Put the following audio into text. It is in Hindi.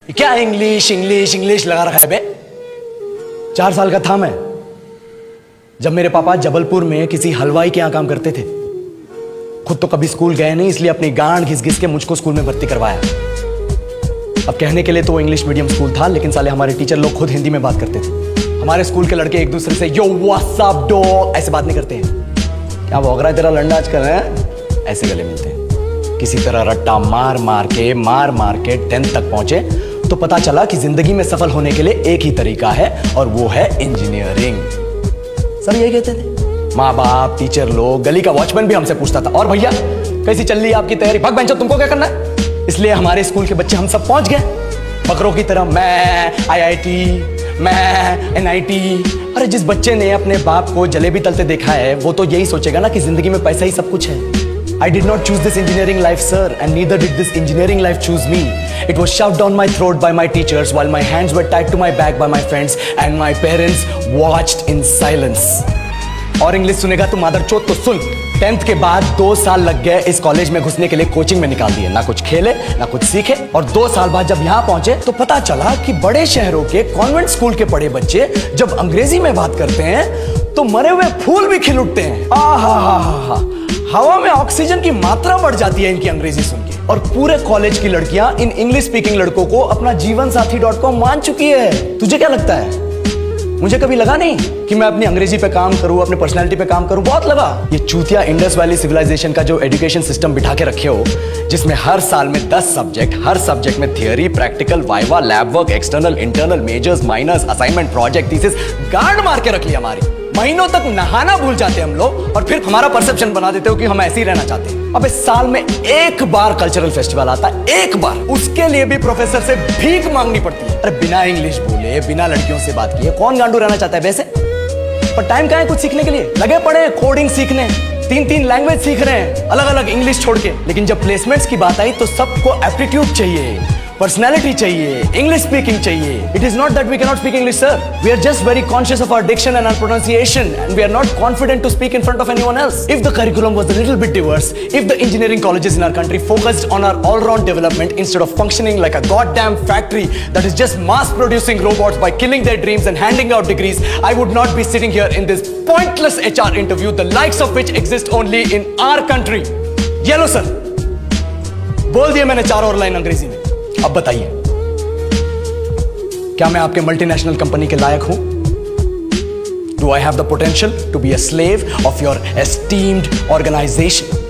क्या इंग्लिश इंग्लिश इंग्लिश लगा रखा है बे? 4 साल का था मैं जब मेरे पापा जबलपुर में किसी हलवाई के यहां काम करते थे। खुद तो कभी स्कूल गए नहीं, इसलिए अपनी गांड घिस घिस के मुझको स्कूल में भर्ती करवाया। अब कहने के लिए तो इंग्लिश मीडियम स्कूल था, लेकिन साले हमारे टीचर लोग खुद हिंदी में बात करते थे। हमारे स्कूल के लड़के एक दूसरे से यो व्हाट्स अप डॉग ऐसे बात नहीं करते हैं। क्या भौंक रहा है तेरा लंडा आजकल है? ऐसे गले मिलते हैं। किसी तरह रट्टा मार मार के 10th तक पहुंचे तो पता चला कि जिंदगी में सफल होने के लिए एक ही तरीका है और वो है इंजीनियरिंग। सब यही कहते थे, माँ बाप, टीचर लोग, गली का वॉचमैन भी हमसे पूछता था, और भैया कैसी चल रही है आपकी तैयारी? भाग बेंचो, तुमको क्या करना है? इसलिए हमारे स्कूल के बच्चे हम सब पहुंच गए बकरों की तरह। मैं IIT, मैं NIT। अरे जिस बच्चे ने अपने बाप को जलेबी तलते देखा है वो तो यही सोचेगा ना कि जिंदगी में पैसा ही सब कुछ है। I did not choose this engineering life, sir, and neither did this engineering life choose me. It was shoved down my throat by my teachers while my hands were tied to my back by my friends and my parents watched in silence. और इंग्लिश सुनेगा तो मादरचोद तो सुन। 10th के बाद 2 साल लग गए इस कॉलेज में घुसने के लिए, कोचिंग में निकाल दिए। ना कुछ खेले ना कुछ सीखे, और 2 साल बाद जब यहाँ पहुंचे तो पता चला कि बड़े शहरों के कॉन्वेंट स्कूल के पढ़े बच्चे जब अंग्रेजी में बात करते हैं तो मरे हुए फूल भी खिल उठते हैं। आहा, हवा में ऑक्सीजन की मात्रा बढ़ जाती है इनकी अंग्रेजी सुन के। और पूरे कॉलेज की लड़कियां इन इंग्लिश स्पीकिंग लड़कों को अपना जीवन साथी.com मान चुकी है। तुझे क्या लगता है? मुझे कभी लगा नहीं कि मैं अपनी अंग्रेजी पे काम करूं, अपनी पर्सनालिटी पे काम करूं। बहुत लगा। ये चूतिया इंडस वैली सिविलाइजेशन का जो एजुकेशन सिस्टम बिठा के रखे हो, जिसमें हर साल में 10 सब्जेक्ट, हर सब्जेक्ट में theory, practical, viva, lab work, external, internal, majors, minors, assignment, project, thesis, गांड मार के रखी हमारी। महीनों तक नहाना भूल जाते हम लोग और फिर हमारा परसेप्शन बना देते हो कि हम ऐसे ही रहना चाहते हैं। अब इस साल में एक बार कल्चरल फेस्टिवल आता है, एक बार, उसके लिए भी प्रोफेसर से भीख मांगनी पड़ती है। अरे बिना इंग्लिश बोले, बिना लड़कियों से बात किए कौन गांडू रहना चाहता है वैसे? पर टाइम कहाँ है कुछ सीखने के लिए? लगे पड़े कोडिंग सीखने, 3 लैंग्वेज सीख रहे हैं अलग अलग इंग्लिश छोड़ के। लेकिन जब प्लेसमेंट्स की बात आई तो सबको एप्टीट्यूड चाहिए, पर्सनैलिटी चाहिए, इंग्लिश स्पीकिंग चाहिए। It is not that we cannot speak English, sir. We are just very conscious of our diction and our pronunciation, and we are not confident to speak in front of anyone else. If the curriculum was a little bit diverse, if the engineering colleges in our country focused on our all-round development instead of functioning like a goddamn factory that is just mass-producing robots by killing their dreams and handing out degrees, I would not be sitting here in this pointless HR interview, the likes of which exist only in our country. Yellow, sir. बोल दिया मैंने 4 और लाइन अंग्रेजी में। अब बताइए, क्या मैं आपके मल्टीनेशनल कंपनी के लायक हूं? Do I have the potential to be a slave of your esteemed organization?